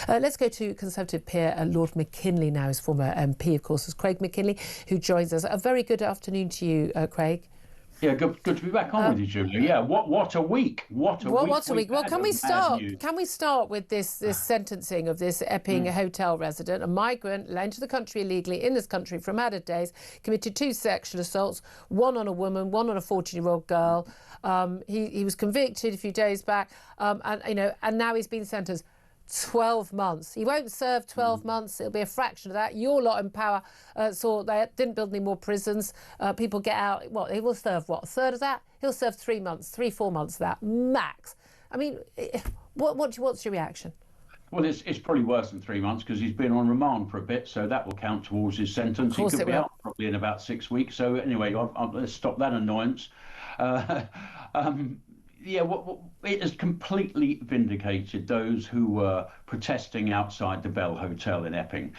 Let's go to Conservative peer Lord Mackinlay now, his former MP, of course, is Craig Mackinlay, who joins us. A very good afternoon to you, Craig. Yeah, good to be back on with you, Julia. Yeah, what a week! What a week! Well, can we start? Can we start with this sentencing of this Epping hotel resident, a migrant into the country illegally in this country from added days, committed 2 sexual assaults, one on a woman, one on a 14-year-old girl. He was convicted a few days back, and now he's been sentenced 12 months. He won't serve 12 months. It'll be a fraction of that. Your lot in power saw they didn't build any more prisons. People get out. What, he will serve, what, a third of that? He'll serve 3 months, 4 months of that, max. I mean, what's your reaction? Well, it's probably worse than 3 months because he's been on remand for a bit, so that will count towards his sentence. He could be out probably in about 6 weeks. So anyway, let's stop that annoyance. Yeah, it has completely vindicated those who were protesting outside the Bell Hotel in Epping.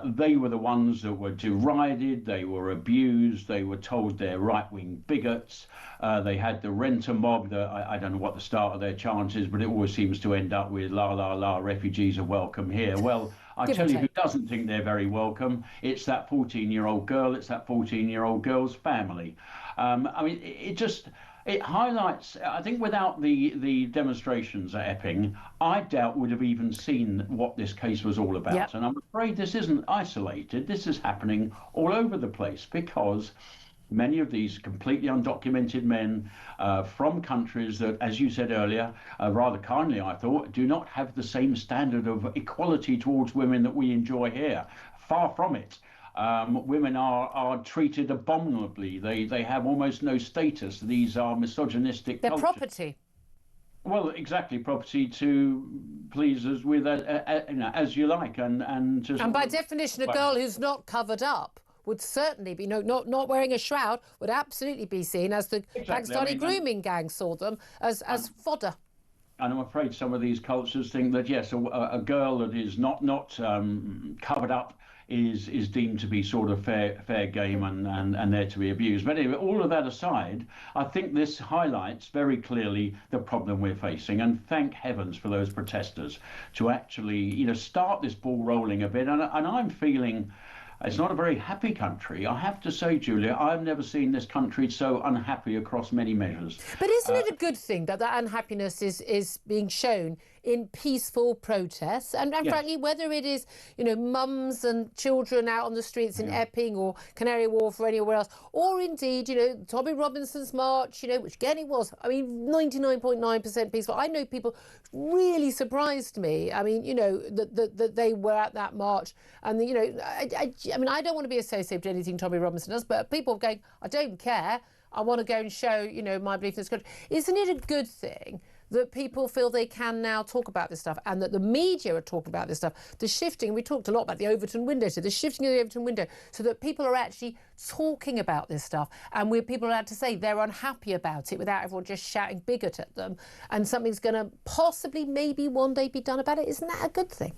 They were the ones that were derided, they were abused, they were told they're right-wing bigots. They had the renter mob that I don't know what the start of their chant is, but it always seems to end up with la la la, refugees are welcome here. Well, I tell you who doesn't think they're very welcome. It's that 14-year-old girl, it's that 14-year-old girl's family. I mean, it highlights, I think without the demonstrations at Epping, I doubt would have even seen what this case was all about. Yep. And I'm afraid this isn't isolated. This is happening all over the place because many of these completely undocumented men from countries that, as you said earlier, rather kindly, I thought, do not have the same standard of equality towards women that we enjoy here. Far from it. Women are treated abominably. They have almost no status. These are misogynistic They're cultures. Property. Well, exactly, property to please us with as you like, and by definition, a girl who's not covered up would certainly be not wearing a shroud would absolutely be seen as the Pakistani grooming gang saw them as fodder. And I'm afraid some of these cultures think that yes, a girl that is not covered up is deemed to be sort of fair game and there to be abused. But anyway, all of that aside, I think this highlights very clearly the problem we're facing. And thank heavens for those protesters to actually, start this ball rolling a bit. And I'm feeling it's not a very happy country. I have to say, Julia, I've never seen this country so unhappy across many measures. But isn't it a good thing that that unhappiness is being shown in peaceful protests? And yes. Frankly, whether it is, mums and children out on the streets in Epping or Canary Wharf or anywhere else, or indeed, Tommy Robinson's march, which again it was, 99.9% peaceful. I know people really surprised me. That they were at that march. And, I don't want to be associated with anything Tommy Robinson does, but people are going, I don't care. I want to go and show, my belief in this country. Isn't it a good thing that people feel they can now talk about this stuff and that the media are talking about this stuff? The shifting, we talked a lot about the Overton window, so the shifting of the Overton window, so that people are actually talking about this stuff and people are allowed to say they're unhappy about it without everyone just shouting bigot at them, and something's going to possibly maybe one day be done about it. Isn't that a good thing?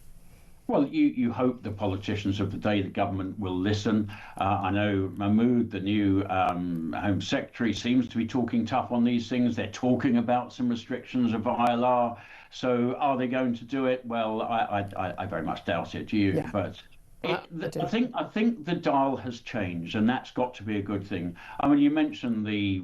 Well, you hope the politicians of the day, the government, will listen. I know Mahmood, the new Home Secretary, seems to be talking tough on these things. They're talking about some restrictions of ILR. So are they going to do it? Well, I very much doubt it. Do you? Yeah. But I think the dial has changed, and that's got to be a good thing. You mentioned the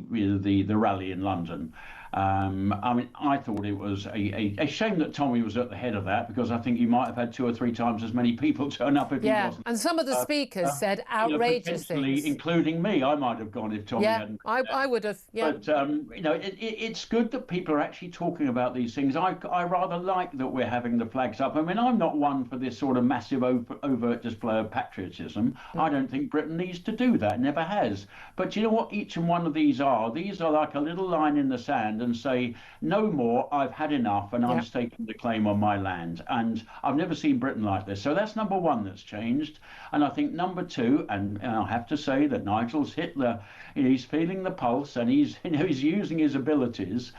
rally in London. I thought it was a shame that Tommy was at the head of that, because I think you might have had 2 or 3 times as many people turn up if he wasn't. And some of the speakers said outrageous things. Including me. I might have gone if Tommy hadn't. I would have, But, it's good that people are actually talking about these things. I rather like that we're having the flags up. I'm not one for this sort of massive overt display of patriotism. I don't think Britain needs to do that, never has. But you know what each and one of these are? These are like a little line in the sand and say, no more, I've had enough, and I'm staking the claim on my land. And I've never seen Britain like this. So that's number one that's changed. And I think number two, and I'll have to say that Nigel's hit he's feeling the pulse, and he's using his abilities.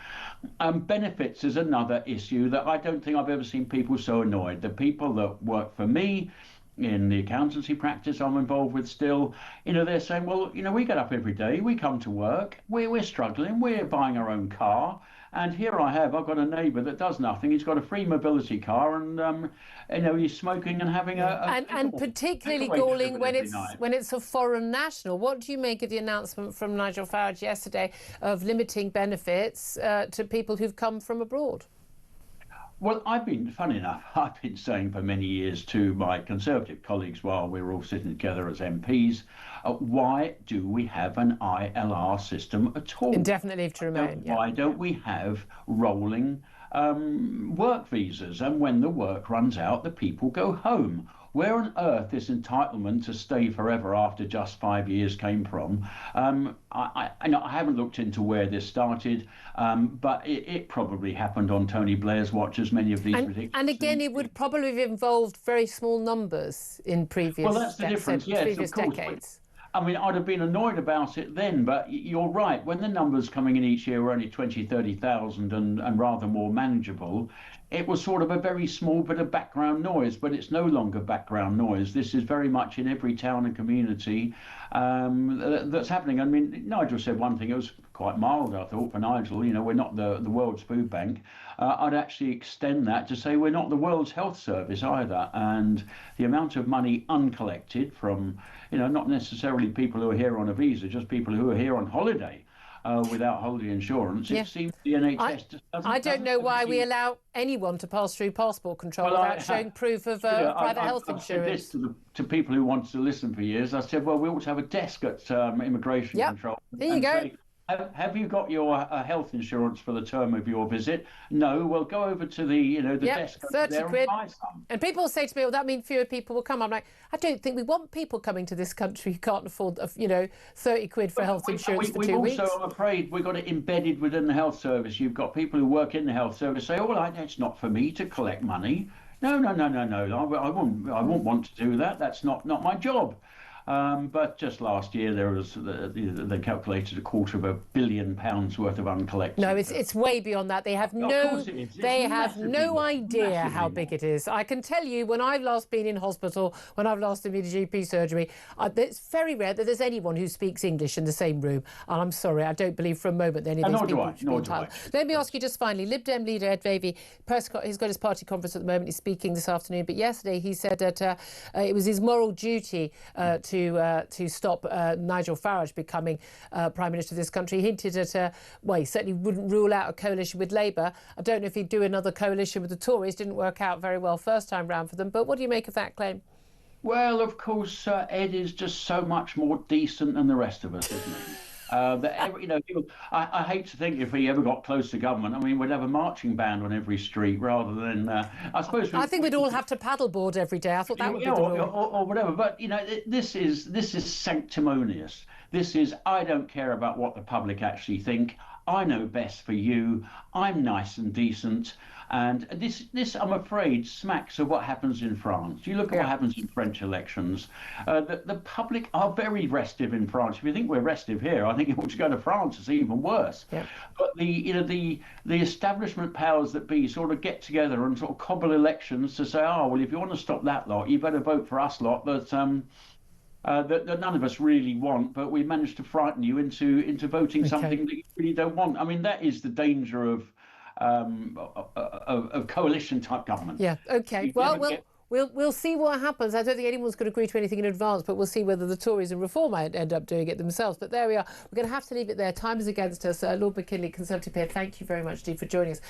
Benefits is another issue that I don't think I've ever seen people so annoyed. The people that work for me in the accountancy practice I'm involved with still, they're saying, well, we get up every day, we come to work, we're struggling, we're buying our own car, And here I've got a neighbour that does nothing. He's got a free mobility car, and he's smoking and having and particularly galling when it's a foreign national. What do you make of the announcement from Nigel Farage yesterday of limiting benefits to people who've come from abroad? Well, funny enough, I've been saying for many years to my Conservative colleagues while we were all sitting together as MPs, why do we have an ILR system at all? Indefinite leave to remain. Why don't we have rolling work visas? And when the work runs out, the people go home. Where on earth this entitlement to stay forever after just 5 years came from? I haven't looked into where this started, but it probably happened on Tony Blair's watch, as many of these ridiculous and again, it would probably have involved very small numbers in previous Well, that's the difference, yes, previous of course. decades. I mean, I'd have been annoyed about it then, but you're right. When the numbers coming in each year were only 20, 30,000 and rather more manageable, it was sort of a very small bit of background noise, but it's no longer background noise. This is very much in every town and community that's happening. I mean, Nigel said one thing, it was quite mild, I thought, for Nigel. We're not the world's food bank. I'd actually extend that to say we're not the world's health service either. And the amount of money uncollected from, not necessarily people who are here on a visa, just people who are here on holiday. Without holiday insurance, it seems the NHS I don't know why we allow anyone to pass through passport control without showing proof of private health insurance. I've said this to people who wanted to listen for years. I said, well, we ought to have a desk at immigration control. There you go. Say, have you got your health insurance for the term of your visit? No. Well, go over to the desk over there and buy some. And people say to me, well, that means fewer people will come. I'm like, I don't think we want people coming to this country who can't afford, 30 quid for health insurance for 2 weeks. Also, I'm afraid, we've got it embedded within the health service. You've got people who work in the health service say, oh, well, it's not for me to collect money. No. I won't want to do that. That's not my job. But just last year there was they calculated £250 million worth of uncollected. No, it's way beyond that. They have no idea how big it is. I can tell you, when I've last been in hospital, when I've last been in GP surgery, it's very rare that there's anyone who speaks English in the same room. And I'm sorry, I don't believe for a moment that any of these people should be entitled. Let me ask you just finally, Lib Dem leader Ed Davey, he's got his party conference at the moment. He's speaking this afternoon, but yesterday he said that it was his moral duty to stop Nigel Farage becoming Prime Minister of this country. He hinted at, he certainly wouldn't rule out a coalition with Labour. I don't know if he'd do another coalition with the Tories. Didn't work out very well first time round for them. But what do you make of that claim? Well, of course, Ed is just so much more decent than the rest of us, isn't he? I hate to think if he ever got close to government, I mean, we'd have a marching band on every street rather than, I suppose. I think we'd all have to paddleboard every day. I thought that would be the rule. Or whatever. But, this is sanctimonious. This is, I don't care about what the public actually think. I know best for you. I'm nice and decent. And this, I'm afraid, smacks of what happens in France. You look at what happens in French elections. The public are very restive in France. If you think we're restive here, I think you ought to go to France. It's even worse. Yeah. But the establishment powers that be sort of get together and sort of cobble elections to say, oh, well, if you want to stop that lot, you better vote for us lot that none of us really want, but we managed to frighten you into voting something that you really don't want. I mean, that is the danger of coalition type government. Yeah. Okay. We'll see what happens. I don't think anyone's going to agree to anything in advance, but we'll see whether the Tories and Reform might end up doing it themselves. But there we are. We're going to have to leave it there. Time is against us. Lord Mackinlay, Conservative peer, thank you very much indeed for joining us.